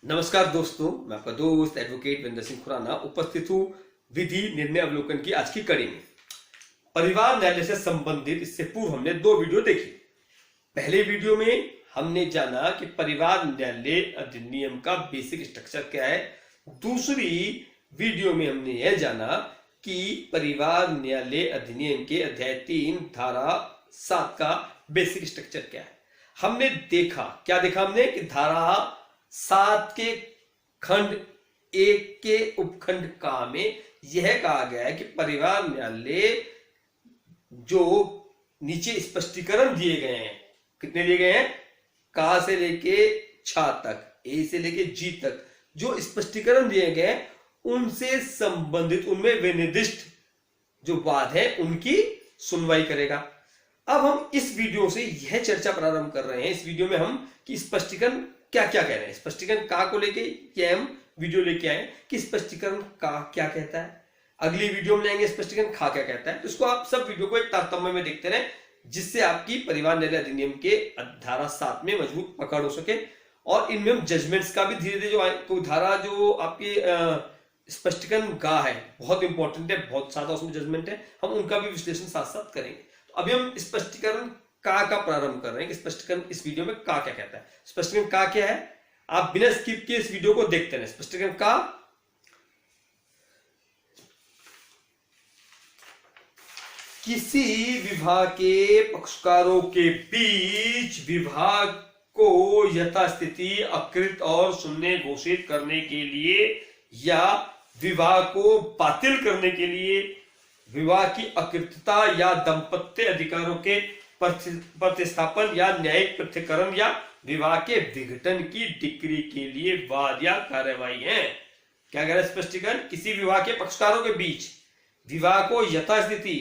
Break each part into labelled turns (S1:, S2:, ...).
S1: नमस्कार दोस्तों, मैं आपका दोस्त एडवोकेट विंदर सिंह खुराना उपस्थित हूँ विधि निर्णय अवलोकन की आज की कड़ी में। परिवार न्यायालय से संबंधित इससे पूर्व हमने दो वीडियो देखी। पहले वीडियो में हमने जाना कि परिवार न्यायालय अधिनियम का बेसिक स्ट्रक्चर क्या है। दूसरी वीडियो में हमने यह जाना कि परिवार न्यायालय अधिनियम के अध्याय 3 धारा 7 का बेसिक स्ट्रक्चर क्या है। हमने देखा, क्या देखा हमने कि धारा 7 के खंड 1 के उपखंड का में यह कहा गया है कि परिवार न्यायालय जो नीचे स्पष्टीकरण दिए गए हैं, कितने दिए गए हैं, का से लेके छ तक, ए से लेके जी तक जो स्पष्टीकरण दिए गए उनसे संबंधित, उनमें विनिर्दिष्ट जो वाद है उनकी सुनवाई करेगा। अब हम इस वीडियो से यह चर्चा प्रारंभ कर रहे हैं, इस वीडियो में हम कि स्पष्टीकरण क्या क्या कह रहे हैं। स्पष्टीकरण का को लेके क्या हम वीडियो लेके आए कि स्पष्टीकरण का क्या कहता है। अगली वीडियो में लेंगे स्पष्टीकरण खा क्या कहता है। तो इसको आप सब वीडियो को एक तारतम्य में देखते रहे, जिससे आपकी परिवार न्यायालय अधिनियम के धारा 7 में मजबूत पकड़ हो सके। और इनमें हम जजमेंट्स का भी धीरे धीरे जो तो धारा जो आपकी स्पष्टीकरण का है बहुत इंपॉर्टेंट है, बहुत ज्यादा उसमें जजमेंट है, हम उनका भी विश्लेषण साथ साथ करेंगे। तो अभी हम स्पष्टीकरण का प्रारंभ कर रहे हैं कि स्पष्टीकरण इस वीडियो में का क्या कहता है। स्पष्टीकरण का क्या है, आप बिना स्किप किए इस वीडियो को देखते रहे। स्पष्टीकरण का किसी विभाग के पक्षकारों के बीच विभाग को यथास्थिति अकृत और शून्य घोषित करने के लिए या विवाह को बातिल करने के लिए, विवाह की अकृतता या दांपत्य अधिकारों के प्रतिस्थापन या न्यायिक पृथक्करण या विवाह के विघटन की डिक्री के लिए वाद या कार्यवाही है। क्या कह रहा है स्पष्टीकरण, किसी विवाह के पक्षकारों के बीच विवाह को यथास्थिति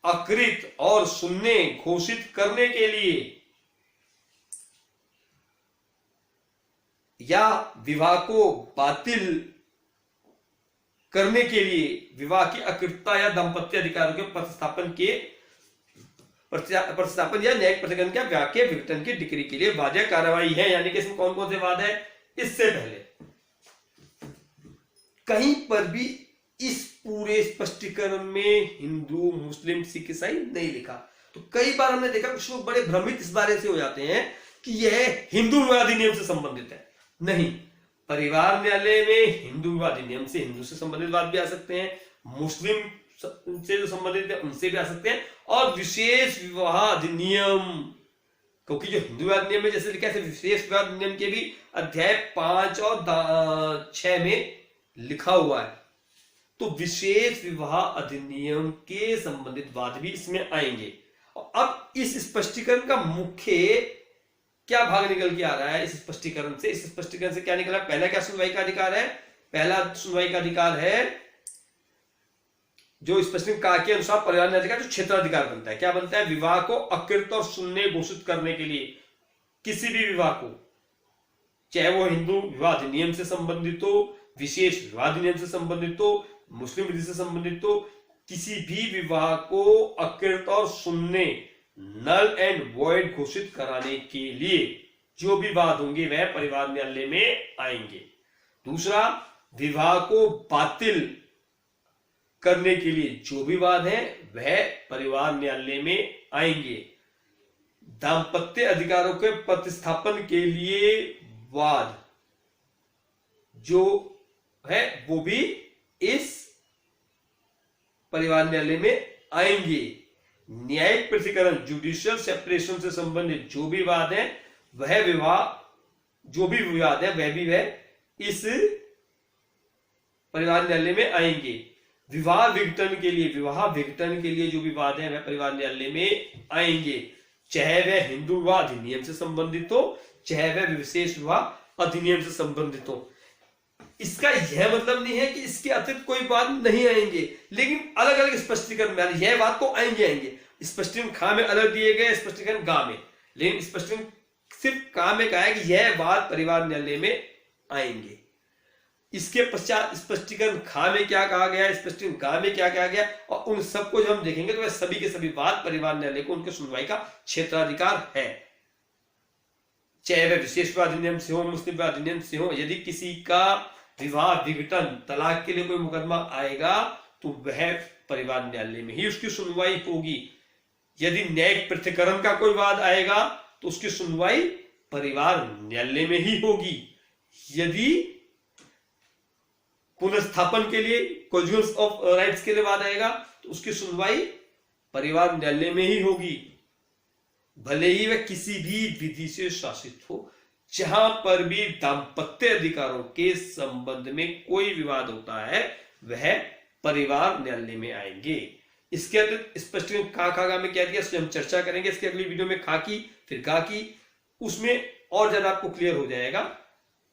S1: अकृत और शून्य घोषित करने के लिए या विवाह को बातिल करने के लिए, विवाह की अकृतता या दांपत्य अधिकारों के प्रतिस्थापन या न्यायिक पृथक्करण के विवाह के विघटन की डिक्री के लिए वाद या कार्रवाई है। यानी कि इसमें कौन कौन से वाद है। इससे पहले कहीं पर भी इस पूरे स्पष्टीकरण में हिंदू मुस्लिम सिख ईसाई नहीं लिखा। तो कई बार हमने देखा कुछ लोग बड़े भ्रमित इस बारे से हो जाते हैं कि यह हिंदू विवाह अधिनियम से संबंधित है। नहीं, परिवार न्यायालय में हिंदू विवाह अधिनियम से हिंदू से संबंधित वाद भी आ सकते हैं, मुस्लिम से जो संबंधित है उनसे भी आ सकते हैं, और विशेष विवाह अधिनियम, क्योंकि जो हिंदू विवाह अधिनियम में जैसे लिखा है विशेष विवाह अधिनियम के भी अध्याय 5 और 6 में लिखा हुआ है। तो विशेष विवाह अधिनियम के संबंधित वाद भी इसमें आएंगे। और अब इस स्पष्टीकरण का मुख्य क्या भाग निकल के आ रहा है। इस स्पष्टीकरण से क्या निकला, पहला क्या सुनवाई का अधिकार है। पहला सुनवाई का अधिकार है जो स्पष्टीकरण का के अनुसार परिवार न्यायालय का जो क्षेत्राधिकार बनता है, क्या बनता है, विवाह को अकृत और शून्य घोषित करने के लिए किसी भी विवाह को, चाहे वो हिंदू विवाह अधिनियम से संबंधित हो, विशेष विवाह अधिनियम से संबंधित हो, मुस्लिम विधि से संबंधित हो, किसी भी विवाह को अकृत और शून्य नल एंड वॉइड घोषित कराने के लिए जो भी वाद होंगे वह परिवार न्यायालय में आएंगे। दूसरा, विवाह को बातिल करने के लिए जो भी वाद है वह परिवार न्यायालय में आएंगे। दांपत्य अधिकारों के प्रतिस्थापन के लिए वाद जो है वो भी इस परिवार न्यायालय में आएंगे। न्यायिक पृथक्करण जुडिशियल सेपरेशन से संबंधित जो भी वाद है वह इस परिवार न्यायालय में आएंगे। विवाह विघटन के लिए जो भी वाद है वह परिवार न्यायालय में आएंगे, चाहे वह हिंदू विवाह अधिनियम से संबंधित हो, चाहे वह विशेष विवाह अधिनियम से संबंधित हो। इसका यह मतलब नहीं है कि इसके अतिरिक्त कोई बात नहीं आएंगे, लेकिन अलग अलग स्पष्टीकरण में यह बात तो आएंगे। स्पष्टीकरण खा में अलग दिए गए, स्पष्टीकरण गा में, लेकिन स्पष्टीकरण सिर्फ का में कहा है कि यह बात परिवार न्यायालय में आएंगे। इसके पश्चात स्पष्टीकरण खा में क्या कहा गया, स्पष्टीकरण गा में क्या कहा गया, और उन सबको जब हम देखेंगे तो वह सभी के सभी बात परिवार न्यायालय को उनके सुनवाई का क्षेत्राधिकार है। चाहे वह विशेष विवाह अधिनियम से हो, मुस्लिम विवाह अधिनियम से हो। यदि किसी का विवाह विघटन तलाक के लिए कोई मुकदमा आएगा तो वह परिवार न्यायालय में ही उसकी सुनवाई होगी। यदि न्यायिक पृथक्करण का कोई वाद आएगा तो उसकी सुनवाई परिवार न्यायालय में ही होगी। यदि पुनर्स्थापन के लिए कॉन्जुगेशन ऑफ राइट्स के लिए वाद आएगा तो उसकी सुनवाई परिवार न्यायालय में ही होगी, भले ही वह किसी भी विधि से शासित हो। जहां पर भी दाम्पत्य अधिकारों के संबंध में कोई विवाद होता है वह परिवार न्यायालय में आएंगे। इसके अतिरिक्त स्पष्टीकरण का में क्या दिया उसमें हम चर्चा करेंगे इसके अगली वीडियो में। खा की फिर का की, उसमें और ज्यादा आपको क्लियर हो जाएगा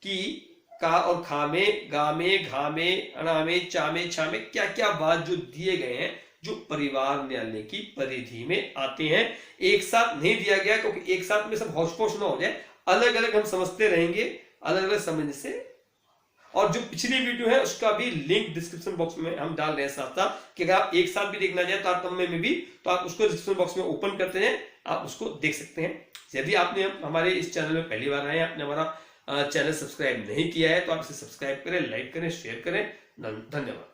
S1: कि का और खा में, गा में, घा में, अणा में, चा में, छा में क्या क्या वाद जो दिए गए हैं जो परिवार न्यायालय की परिधि में आते हैं। एक साथ नहीं दिया गया क्योंकि एक साथ में सब हौश पौश ना हो जाए, अलग अलग हम समझते रहेंगे, अलग अलग समझने से। और जो पिछली वीडियो है उसका भी लिंक डिस्क्रिप्शन बॉक्स में हम डाल रहे हैं साथ साथ कि अगर आप एक साथ भी देखना चाहे तारतम्य में भी तो आप उसको डिस्क्रिप्शन बॉक्स में ओपन करते हैं, आप उसको देख सकते हैं। यदि आपने हमारे इस चैनल में पहली बार आए, आपने हमारा चैनल सब्सक्राइब नहीं किया है तो आप इसे सब्सक्राइब करें, लाइक करें, शेयर करें। धन्यवाद।